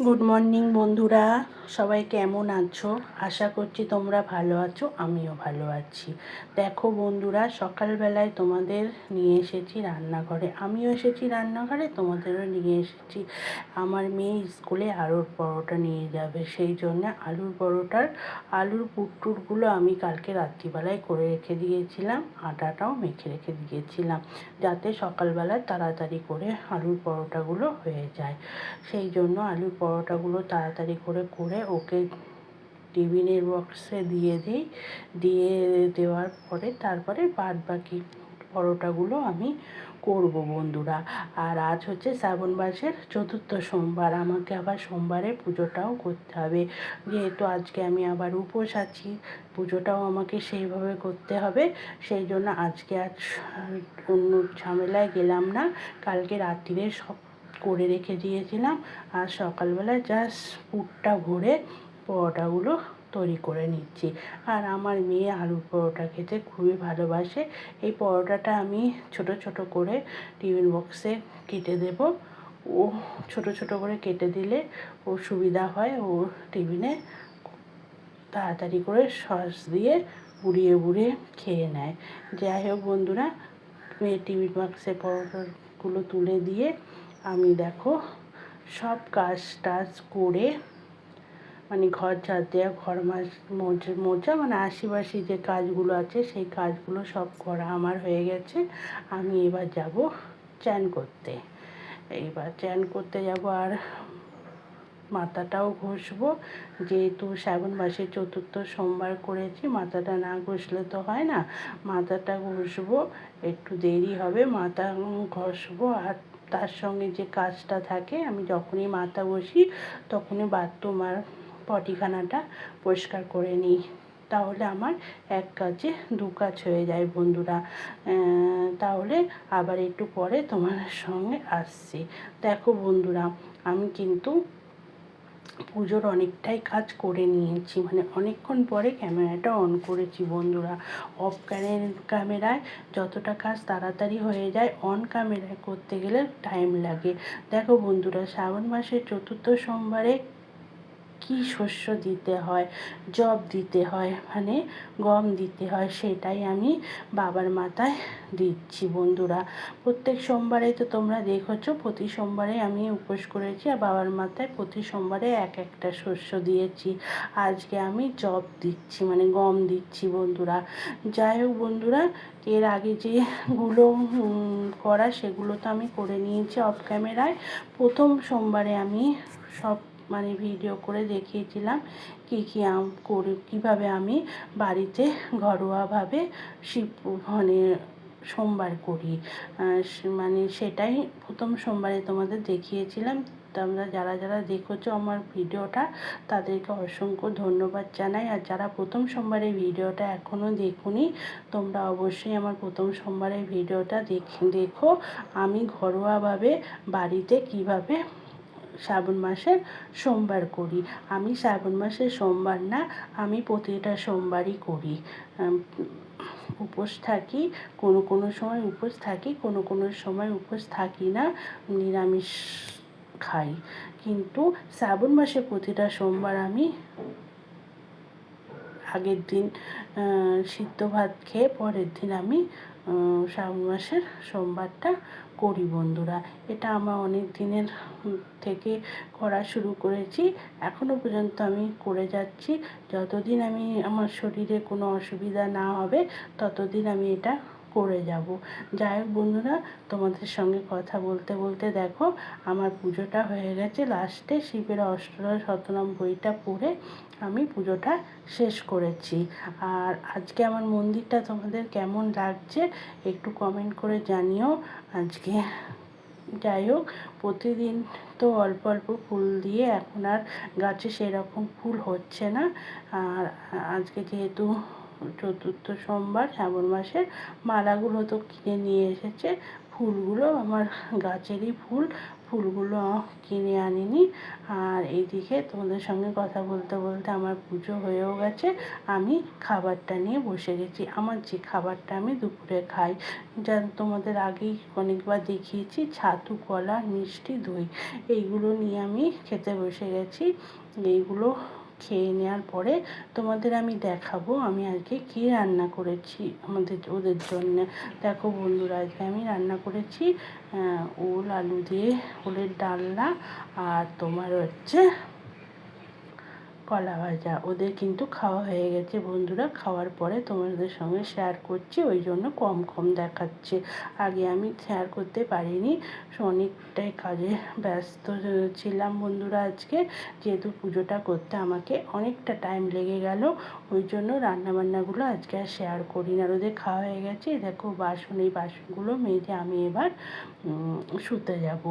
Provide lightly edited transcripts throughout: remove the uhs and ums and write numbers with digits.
Good morning বন্ধুরা, সবাই কেমন আছো? আশা করছি তোমরা ভালো আছো, আমিও ভালো আছি। দেখো বন্ধুরা, সকালবেলায় তোমাদের নিয়ে এসেছি রান্নাঘরে, আমিও এসেছি রান্নাঘরে, তোমাদেরও নিয়ে এসেছি। আমার মেয়ে স্কুলে আলুর পরোটা নিয়ে যাবে, সেই জন্য আলুর পুরটুরগুলো আমি কালকে রাত্রিবেলায় করে রেখে দিয়েছিলাম, আটাটাও মেখে রেখে দিয়েছিলাম, যাতে সকালবেলায় তাড়াতাড়ি করে আলুর পরোটাগুলো হয়ে যায়। সেই জন্য আলুর পরোটাগুলো তাড়াতাড়ি করে ওকে টিফিনের বক্সে দিয়ে দেওয়ার পরে তারপরে বাদ বাকি পরোটাগুলো আমি করব বন্ধুরা। আর আজ হচ্ছে শ্রাবণ মাসের চতুর্থ সোমবার, আমাকে আবার সোমবারে পুজোটাও করতে হবে, যেহেতু আজকে আমি আবার উপোস আছি, পুজোটাও আমাকে সেইভাবে করতে হবে। সেই জন্য আজকে অন্য ঝামেলায় গেলাম না, কালকে রাত্রিরে সব করে রেখে দিয়েছিলাম, আর সকালবেলা জাস্ট পুরটা ভরে পরোটাগুলো তৈরি করে নিচ্ছি। আর আমার মেয়ে আলুর পরোটা খেতে খুবই ভালোবাসে। এই পরোটাটা আমি ছোট ছোট করে টিফিন বক্সে কেটে দেব। ও ছোট ছোট করে কেটে দিলে ওর সুবিধা হয়, ও টিফিনে তাড়াতাড়ি করে সস দিয়ে বুড়িয়ে খেয়ে নেয়। যাই হোক বন্ধুরা, মেয়ে টিফিন বক্সে পরোটাগুলো তুলে দিয়ে আমি দেখো সব কাজ টাজ করে, মানে ঘর ঝাড় দেওয়া, ঘর মোছা, মানে আশিপাশি যে কাজগুলো আছে সেই কাজগুলো সব করা আমার হয়ে গেছে। আমি এবার যাব চান করতে। এইবার চান করতে যাব, আর মাথাটাও ঘষবো, যেহেতু শ্রাবণ মাসে চতুর্থ সোমবার করেছি, মাথাটা না ঘষলে তো হয় না। মাথাটা ঘষবো, একটু দেরি হবে, মাথা ঘষবো। আর তার সঙ্গে যে কাজটা থাকে, আমি যখনই মাথা ঘষি তখনই বাথরুম আর পটিখানাটা পরিষ্কার করে নিই, তাহলে আমার এক কাজে দু কাজ হয়ে যায় বন্ধুরা। তাহলে আবার একটু পরে তোমার সঙ্গে আসছি। দেখো বন্ধুরা, আমি কিন্তু পুজোর অনেকটাই কাজ করে নিয়েছি, মানে অনেকক্ষণ পরে ক্যামেরাটা অন করেছি বন্ধুরা। অফ ক্যামেরায় যতটা কাজ তাড়াতাড়ি হয়ে যায়, অন ক্যামেরায় করতে গেলে টাইম লাগে। দেখো বন্ধুরা, শ্রাবণ মাসের চতুর্থ সোমবারে কী শস্য দিতে হয়, জব দিতে হয়, মানে গম দিতে হয়, সেটাই আমি বাবার মাথায় দিচ্ছি বন্ধুরা। প্রত্যেক সোমবারে তো তোমরা দেখেছো, প্রতি সোমবারে আমি উপোস করেছি, আর বাবার মাথায় প্রতি সোমবারে এক একটা শস্য দিয়েছি। আজকে আমি জব দিচ্ছি, মানে গম দিচ্ছি বন্ধুরা। যাই হোক বন্ধুরা, এর আগে যেগুলো করা সেগুলো তো আমি করে নিয়েছি অফ ক্যামেরায়। প্রথম সোমবারে আমি সব মানে ভিডিও করে দেখিয়েছিলাম কীভাবে আমি বাড়িতে ঘরোয়াভাবে মানে সোমবার করি, মানে সেটাই প্রথম সোমবারে তোমাদের দেখিয়েছিলাম। তোমরা যারা যারা দেখেছো আমার ভিডিওটা, তাদেরকে অসংখ্য ধন্যবাদ জানাই। আর যারা প্রথম সোমবারের ভিডিওটা এখনও দেখোনি, তোমরা অবশ্যই আমার প্রথম সোমবারের ভিডিওটা দেখো, আমি ঘরোয়াভাবে বাড়িতে কিভাবে শ্রাবণ মাসের সোমবার করি। আমি শ্রাবণ মাসের সোমবার না, আমি প্রতিটা সোমবারই করি। উপোস থাকি, কোনো সময় উপোস থাকি, কোনো সময় উপোস থাকি না, নিরামিষ খাই। কিন্তু শ্রাবণ মাসে প্রতিটা সোমবার আমি আগের দিন সিদ্ধ ভাত খেয়ে পরের দিন আমি শ্রাবণ মাসের সোমবারটা করি বন্ধুরা। এটা আমার অনেক দিনের থেকে করা শুরু করেছি, এখনও পর্যন্ত আমি করে যাচ্ছি। যতদিন আমার শরীরে কোনো অসুবিধা না হবে, ততদিন আমি এটা করে যাব। যাই হোক বন্ধুরা, তোমাদের সঙ্গে কথা বলতে বলতে দেখো আমার পুজোটা হয়ে গেছে। লাস্টে শিবের অষ্টদশ শতনাম বইটা পড়ে আমি পুজোটা শেষ করেছি। আর আজকে আমার মন্দিরটা তোমাদের কেমন লাগছে একটু কমেন্ট করে জানিও আজকে। যাই হোক, প্রতিদিন তো অল্প অল্প ফুল দিয়ে এখন আর গাছে সেরকম ফুল হচ্ছে না। আর আজকে যেহেতু চতুর্থ সোমবার শ্রাবণ মাসের। মালাগুলো তো কিনে নিয়ে এসেছে, ফুলগুলো আমার গাছেরই ফুল, ফুলগুলো কিনে আনিনি। আর এইদিকে তোমাদের সঙ্গে কথা বলতে বলতে আমার পুজো হয়েও গেছে, আমি খাবারটা নিয়ে বসে গেছি। আমার যে খাবারটা আমি দুপুরে খাই, যা তোমাদের আগেই অনেকবার দেখিয়েছি, ছাতু, কলা, মিষ্টি, দই, এইগুলো নিয়ে আমি খেতে বসে গেছি। এইগুলো খেয়ে নেওয়ার পরে তোমাদের আমি দেখাবো আমি আজকে কী রান্না করেছি ওদের জন্য। দেখো বন্ধুরা, আজকে আমি রান্না করেছি ওল আলু দিয়ে ওলের ডালনা, আর তোমার হচ্ছে কলা ভাজা। ওদের কিন্তু খাওয়া হয়ে গেছে বন্ধুরা, খাওয়ার পরে তোমাদের সঙ্গে শেয়ার করছি, ওই জন্য কম কম দেখাচ্ছে। আগে আমি শেয়ার করতে পারিনি, অনেকটাই কাজে ব্যস্ত ছিলাম বন্ধুরা আজকে, যেহেতু পুজোটা করতে আমাকে অনেকটা টাইম লেগে গেল, ওই জন্য রান্নাবান্নাগুলো আজকে আর শেয়ার করি না। আর ওদের খাওয়া হয়ে গেছে, দেখো বাসন, এই বাসনগুলো মেজে আমি এবার শুতে যাব।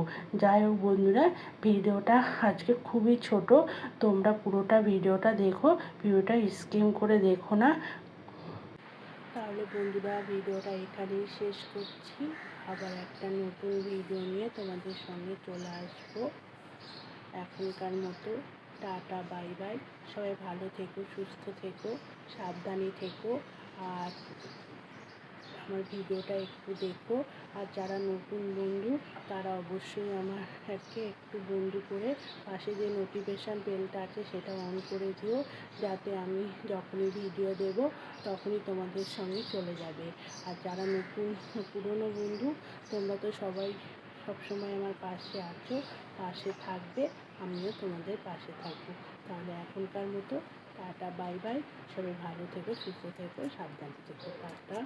যাই হোক বন্ধুরা, ভিডিওটা আজকে খুবই ছোট, তোমরা পুরোটা ভিডিওটা দেখো, ভিডিওটা স্কিপ করে দেখো না। তাহলে বন্ধুরা, ভিডিওটা এখানেই শেষ করছি, আবার একটা নতুন ভিডিও নিয়ে তোমাদের সঙ্গে চলে আসবো। এখনকার মতো টাটা, বাই বাই। সবাই ভালো থেকো, সুস্থ থেকো, সাবধানে থেকো, আর আমার ভিডিওটা একটু দেখো। আর যারা নতুন বন্ধু তারা অবশ্যই আমাকে একটু বন্ধু করে পাশে যে নোটিফিকেশান বেলটা আছে সেটা অন করে দিও, যাতে আমি যখনই ভিডিও দেব তখনই তোমাদের সঙ্গে চলে যাবে। আর যারা নতুন পুরনো বন্ধু, তোমরা তো সবাই সবসময় আমার পাশে আছো, পাশে থাকবে, আমিও তোমাদের পাশে থাকবো। তাহলে এখনকার মতো টাটা, বাই বাই। সবাই ভালো থেকো, সুস্থ থেকো, সাবধানে থেকো, টাটা।